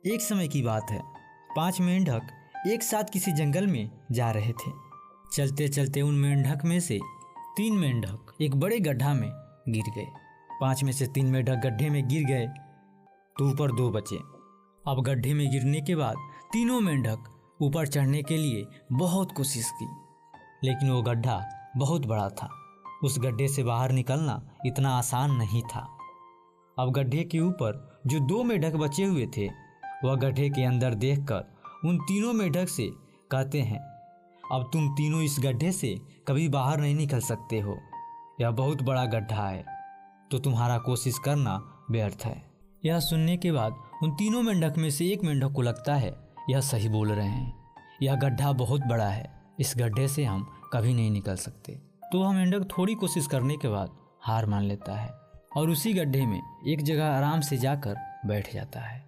एक समय की बात है, 5 मेंढक एक साथ किसी जंगल में जा रहे थे। चलते चलते उन मेंढक में से 3 मेंढक एक बड़े गड्ढा में गिर गए। 5 में से 3 मेंढक गड्ढे में गिर गए तो ऊपर 2 बचे। अब गड्ढे में गिरने के बाद तीनों मेंढक ऊपर चढ़ने के लिए बहुत कोशिश की, लेकिन वो गड्ढा बहुत बड़ा था। उस गड्ढे से बाहर निकलना इतना आसान नहीं था। अब गड्ढे के ऊपर जो 2 मेंढक बचे हुए थे, वह गड्ढे के अंदर देखकर उन तीनों मेंढक से कहते हैं, अब तुम तीनों इस गड्ढे से कभी बाहर नहीं निकल सकते हो। यह बहुत बड़ा गड्ढा है, तो तुम्हारा कोशिश करना व्यर्थ है। यह सुनने के बाद उन तीनों मेंढक में से एक मेंढक को लगता है यह सही बोल रहे हैं, यह गड्ढा बहुत बड़ा है, इस गड्ढे से हम कभी नहीं निकल सकते। तो वह मेंढक थोड़ी कोशिश करने के बाद हार मान लेता है और उसी गड्ढे में एक जगह आराम से जाकर बैठ जाता है।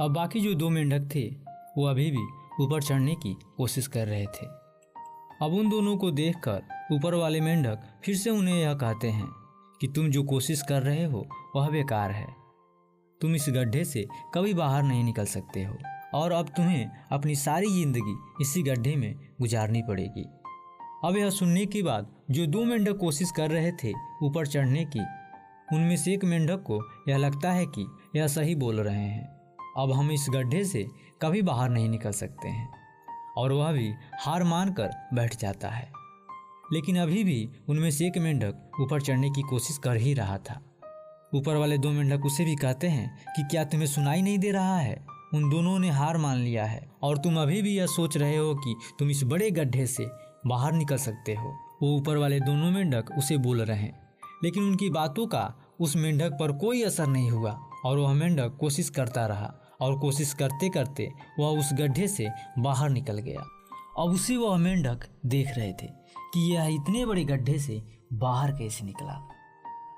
अब बाकी जो 2 मेंढक थे वो अभी भी ऊपर चढ़ने की कोशिश कर रहे थे। अब उन दोनों को देखकर ऊपर वाले मेंढक फिर से उन्हें यह कहते हैं कि तुम जो कोशिश कर रहे हो वह बेकार है, तुम इस गड्ढे से कभी बाहर नहीं निकल सकते हो और अब तुम्हें अपनी सारी जिंदगी इसी गड्ढे में गुजारनी पड़ेगी। अब यह सुनने के बाद जो 2 मेंढक कोशिश कर रहे थे ऊपर चढ़ने की, उनमें से एक मेंढक को यह लगता है कि यह सही बोल रहे हैं, अब हम इस गड्ढे से कभी बाहर नहीं निकल सकते हैं, और वह भी हार मानकर बैठ जाता है। लेकिन अभी भी उनमें से एक मेंढक ऊपर चढ़ने की कोशिश कर ही रहा था। ऊपर वाले 2 मेंढक उसे भी कहते हैं कि क्या तुम्हें सुनाई नहीं दे रहा है, उन दोनों ने हार मान लिया है और तुम अभी भी यह सोच रहे हो कि तुम इस बड़े गड्ढे से बाहर निकल सकते हो। वो ऊपर वाले दोनों मेंढक उसे बोल रहे हैं, लेकिन उनकी बातों का उस मेंढक पर कोई असर नहीं हुआ और वह मेंढक कोशिश करता रहा और कोशिश करते करते वह उस गड्ढे से बाहर निकल गया। अब उसी वह मेंढक देख रहे थे कि यह इतने बड़े गड्ढे से बाहर कैसे निकला।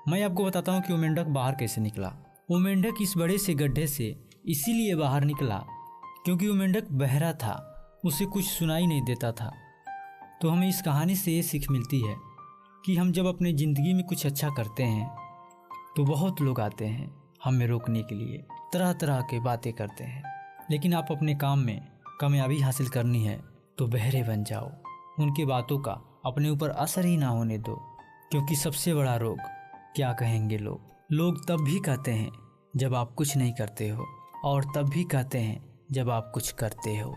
मैं आपको बताता हूँ कि वो मेंढक बाहर कैसे निकला। वो मेंढक इस बड़े से गड्ढे से इसीलिए बाहर निकला क्योंकि वो मेंढक बहरा था, उसे कुछ सुनाई नहीं देता था। तो हमें इस कहानी से ये सीख मिलती है कि हम जब अपनी ज़िंदगी में कुछ अच्छा करते हैं तो बहुत लोग आते हैं हमें रोकने के लिए, तरह तरह के बातें करते हैं। लेकिन आप अपने काम में कामयाबी हासिल करनी है तो बहरे बन जाओ, उनकी बातों का अपने ऊपर असर ही ना होने दो, क्योंकि सबसे बड़ा रोग क्या कहेंगे लोग। लोग तब भी कहते हैं जब आप कुछ नहीं करते हो और तब भी कहते हैं जब आप कुछ करते हो।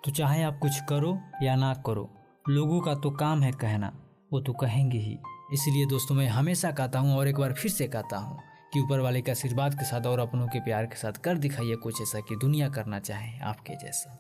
तो चाहे आप कुछ करो या ना करो, लोगों का तो काम है कहना, वो तो कहेंगे ही। इसलिए दोस्तों मैं हमेशा कहता हूँ और एक बार फिर से कहता हूँ कि ऊपर वाले के आशीर्वाद के साथ और अपनों के प्यार के साथ कर दिखाइए कुछ ऐसा कि दुनिया करना चाहे आपके जैसा।